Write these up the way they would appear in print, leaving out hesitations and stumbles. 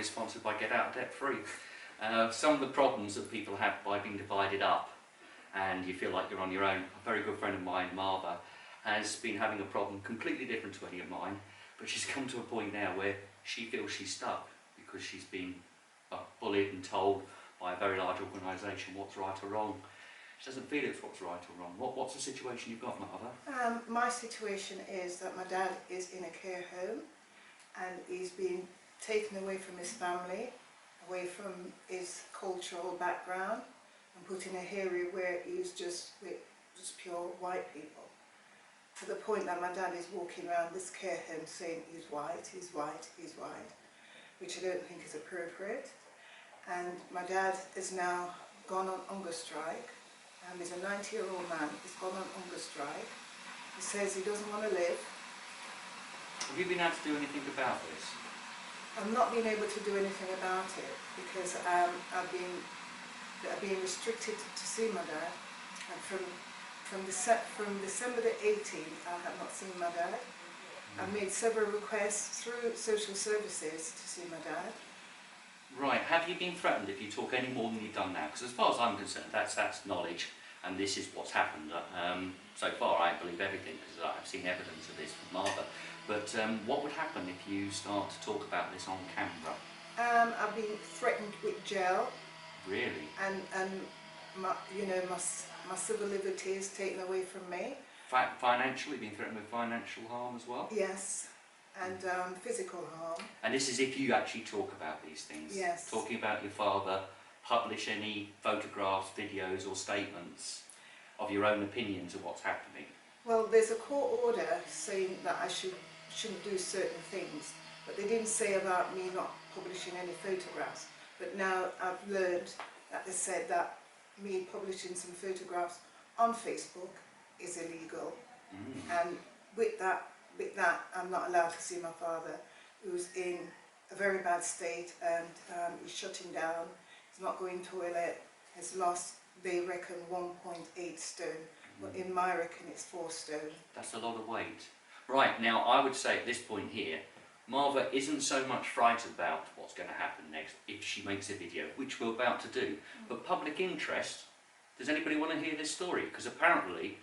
is sponsored by Get Out of Debt Free. Some of the problems that people have by being divided up and you feel like you're on your own. A very good friend of mine, Marva, has been having a problem completely different to any of mine, but she's come to a point now where she feels she's stuck because she's been bullied and told by a very large organisation what's right or wrong. She doesn't feel it's what's right or wrong. What's the situation you've got, Marva? My situation is that my dad is in a care home and he's been taken away from his family, away from his cultural background, and put in a area where he's just with just pure white people. To the point that my dad is walking around this care home saying he's white, he's white, he's white, which I don't think is appropriate. And my dad is now gone on hunger strike. He's a 90-year-old man, he's gone on hunger strike. He says he doesn't want to live. Have you been able to do anything about this? I've not been able to do anything about it because I've been restricted to see my dad. And from December the 18th, I have not seen my dad. I've made several requests through social services to see my dad. Right, have you been threatened if you talk any more than you've done now? Because as far as I'm concerned, that's knowledge, and this is what's happened. So far, I believe everything, because I've seen evidence of this from Marva. But what would happen if you start to talk about this on camera? I've been threatened with jail. Really? And my civil liberties taken away from me. Financially, been threatened with financial harm as well? Yes. And physical harm. And this is if you actually talk about these things? Yes. Talking about your father, publish any photographs, videos or statements of your own opinions of what's happening? Well, there's a court order saying that I shouldn't do certain things, but they didn't say about me not publishing any photographs. But now I've learned that they said that me publishing some photographs on Facebook is illegal. And with that I'm not allowed to see my father, who's in a very bad state, and he's shutting down, he's not going to toilet, has lost, they reckon, 1.8 stone, but in my reckon it's 4 stone. That's a lot of weight. Right, now I would say at this point here, Marva isn't so much frightened about what's going to happen next if she makes a video, which we're about to do, but public interest, does anybody want to hear this story? Because apparently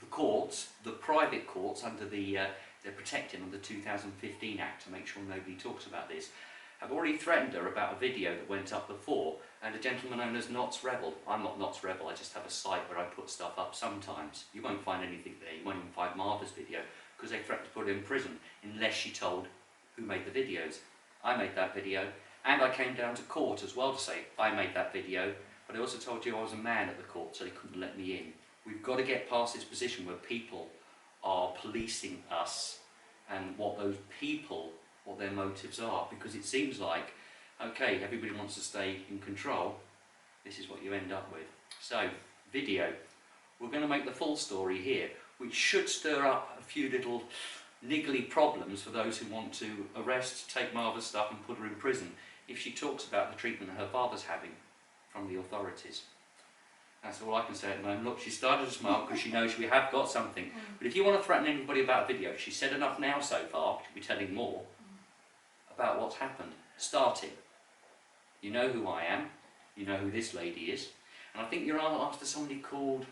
the courts, the private courts under they're protecting under the 2015 Act to make sure nobody talks about this, have already threatened her about a video that went up before, and a gentleman known as Knots Rebel. I'm not Knots Rebel, I just have a site where I put stuff up sometimes. You won't find anything there, you won't even find Marva's video, because they threatened to put her in prison unless she told who made the videos. I made that video, and I came down to court as well to say I made that video, but I also told you I was a man at the court, so they couldn't let me in. We've got to get past this position where people are policing us and what those people, what their motives are, because it seems like, okay, everybody wants to stay in control, this is what you end up with. So, video. We're going to make the full story here, which should stir up a few little niggly problems for those who want to arrest, take Marva's stuff and put her in prison if she talks about the treatment her father's having from the authorities. That's all I can say at the moment. Look, she started to smile because she knows we have got something. But if you want to threaten anybody about a video, she's said enough now so far, she'll be telling more about what's happened. Starting. You know who I am, you know who this lady is, and I think you're after somebody called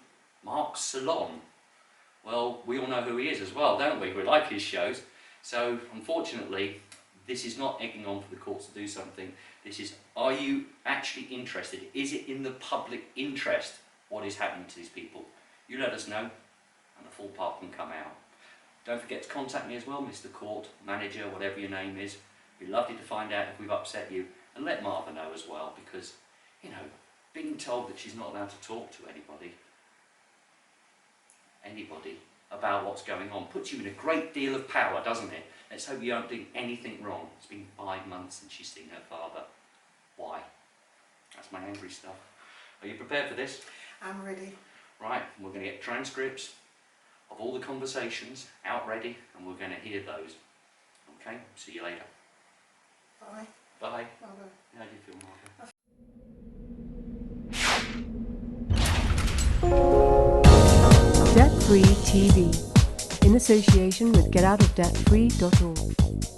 Mark Ceylon. Well, we all know who he is as well, don't we? We like his shows. So, unfortunately, this is not egging on for the courts to do something. This is, are you actually interested? Is it in the public interest what is happening to these people? You let us know, and the full part can come out. Don't forget to contact me as well, Mr. Court, Manager, whatever your name is. It'd be lovely to find out if we've upset you, and let Marva know as well, because, you know, being told that she's not allowed to talk to anybody about what's going on puts you in a great deal of power, doesn't it? Let's hope you aren't doing anything wrong. It's been 5 months since she's seen her father. Why? That's my angry stuff. Are you prepared for this? I'm ready. Right, we're going to get transcripts of all the conversations out ready, and we're going to hear those. Okay, see you later. Bye. Bye. Bye. How do you feel, Margaret? Debt Free TV, in association with GetOutOfDebtFree.org.